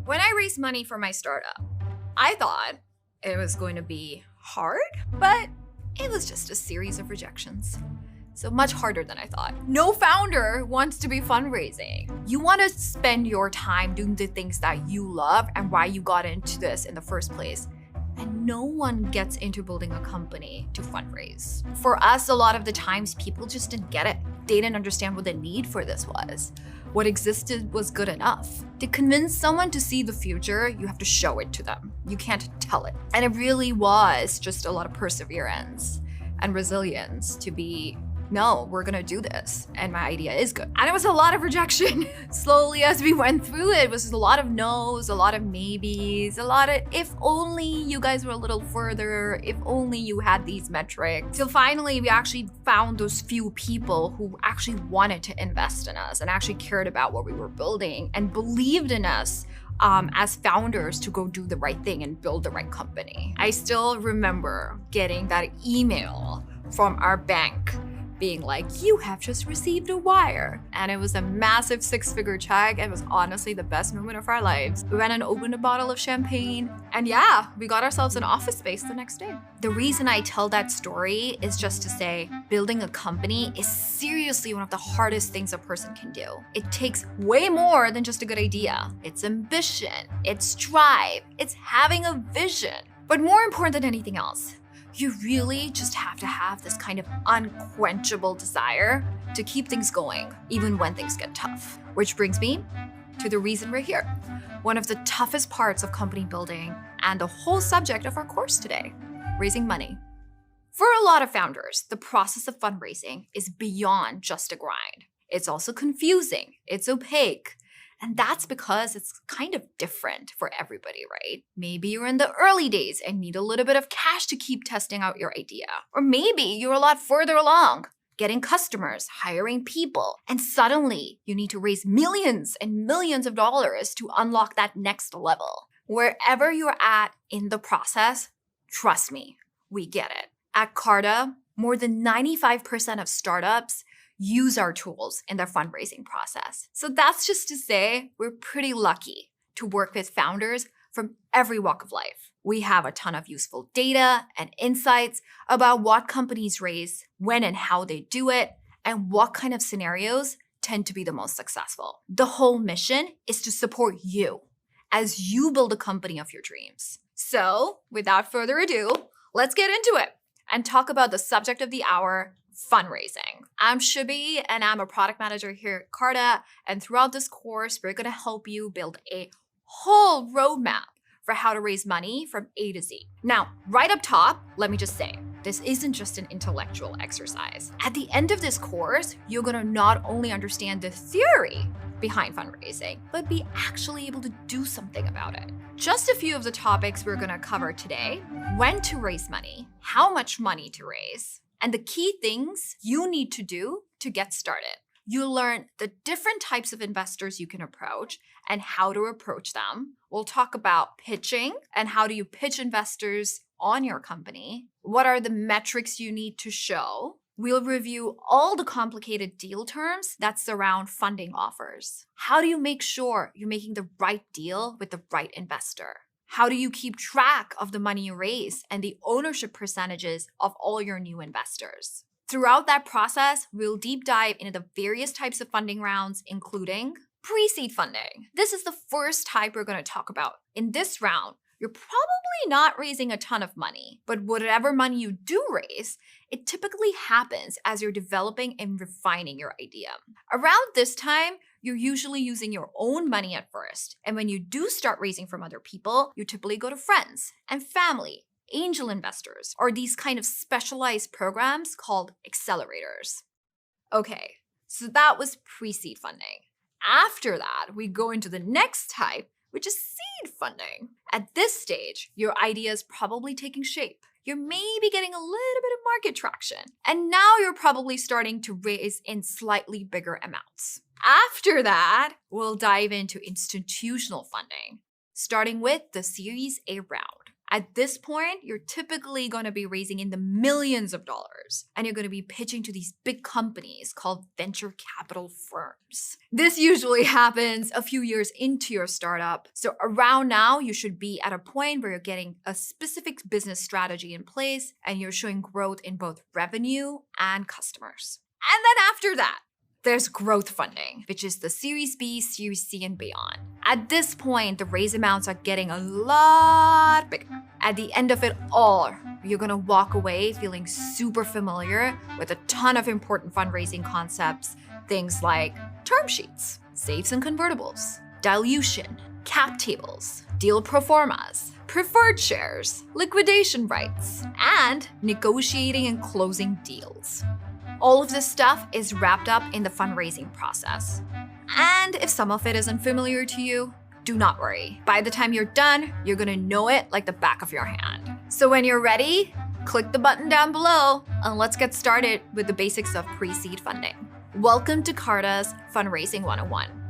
When I raised money for my startup, I thought it was going to be hard, but it was just a series of rejections. So much harder than I thought. No founder wants to be fundraising. You want to spend your time doing the things that you love and why you got into this in the first place. And no one gets into building a company to fundraise. For us, a lot of the times people just didn't get it. They didn't understand what the need for this was. What existed was good enough. To convince someone to see the future, you have to show it to them. You can't tell it. And it really was just a lot of perseverance and resilience to be, no, we're gonna do this, and my idea is good. And it was a lot of rejection. Slowly as we went through it was a lot of no's, a lot of maybes, a lot of if only you guys were a little further, if only you had these metrics. Till finally we actually found those few people who actually wanted to invest in us and actually cared about what we were building and believed in us as founders to go do the right thing and build the right company. I still remember getting that email from our bank being like, you have just received a wire. And it was a massive 6-figure check. It was honestly the best moment of our lives. We went and opened a bottle of champagne. And yeah, we got ourselves an office space the next day. The reason I tell that story is just to say, building a company is seriously one of the hardest things a person can do. It takes way more than just a good idea. It's ambition, it's drive, it's having a vision. But more important than anything else, you really just have to have this kind of unquenchable desire to keep things going, even when things get tough. Which brings me to the reason we're here. One of the toughest parts of company building and the whole subject of our course today, raising money. For a lot of founders, the process of fundraising is beyond just a grind. It's also confusing, it's opaque. And that's because it's kind of different for everybody, right? Maybe you're in the early days and need a little bit of cash to keep testing out your idea. Or maybe you're a lot further along, getting customers, hiring people, and suddenly you need to raise millions and millions of dollars to unlock that next level. Wherever you're at in the process, trust me, we get it. At Carta, more than 95% of startups use our tools in their fundraising process. So that's just to say we're pretty lucky to work with founders from every walk of life. We have a ton of useful data and insights about what companies raise, when and how they do it, and what kind of scenarios tend to be the most successful. The whole mission is to support you as you build a company of your dreams. So without further ado, let's get into it and talk about the subject of the hour, fundraising. I'm Shibi and I'm a product manager here at Carta. And throughout this course, we're going to help you build a whole roadmap for how to raise money from A to Z. Now, right up top, let me just say, this isn't just an intellectual exercise. At the end of this course, you're going to not only understand the theory behind fundraising, but be actually able to do something about it. Just a few of the topics we're going to cover today: when to raise money, how much money to raise, and the key things you need to do to get started. You'll learn the different types of investors you can approach and how to approach them. We'll talk about pitching and how do you pitch investors on your company. What are the metrics you need to show? We'll review all the complicated deal terms that surround funding offers. How do you make sure you're making the right deal with the right investor? How do you keep track of the money you raise and the ownership percentages of all your new investors? Throughout that process, we'll deep dive into the various types of funding rounds, including pre-seed funding. This is the first type we're going to talk about. In this round, you're probably not raising a ton of money, but whatever money you do raise, it typically happens as you're developing and refining your idea. Around this time, you're usually using your own money at first. And when you do start raising from other people, you typically go to friends and family, angel investors, or these kind of specialized programs called accelerators. Okay, so that was pre-seed funding. After that, we go into the next type, which is seed funding. At this stage, your idea is probably taking shape. You're maybe getting a little bit of market traction. And now you're probably starting to raise in slightly bigger amounts. After that, we'll dive into institutional funding, starting with the Series A round. At this point, you're typically going to be raising in the millions of dollars, and you're going to be pitching to these big companies called venture capital firms. This usually happens a few years into your startup. So around now, you should be at a point where you're getting a specific business strategy in place and you're showing growth in both revenue and customers. And then after that, there's growth funding, which is the Series B, Series C, and beyond. At this point, the raise amounts are getting a lot bigger. At the end of it all, you're gonna walk away feeling super familiar with a ton of important fundraising concepts, things like term sheets, safes and convertibles, dilution, cap tables, deal pro formas, preferred shares, liquidation rights, and negotiating and closing deals. All of this stuff is wrapped up in the fundraising process. And if some of it isn't familiar to you, do not worry. By the time you're done, you're gonna know it like the back of your hand. So when you're ready, click the button down below and let's get started with the basics of pre-seed funding. Welcome to Carta's Fundraising 101.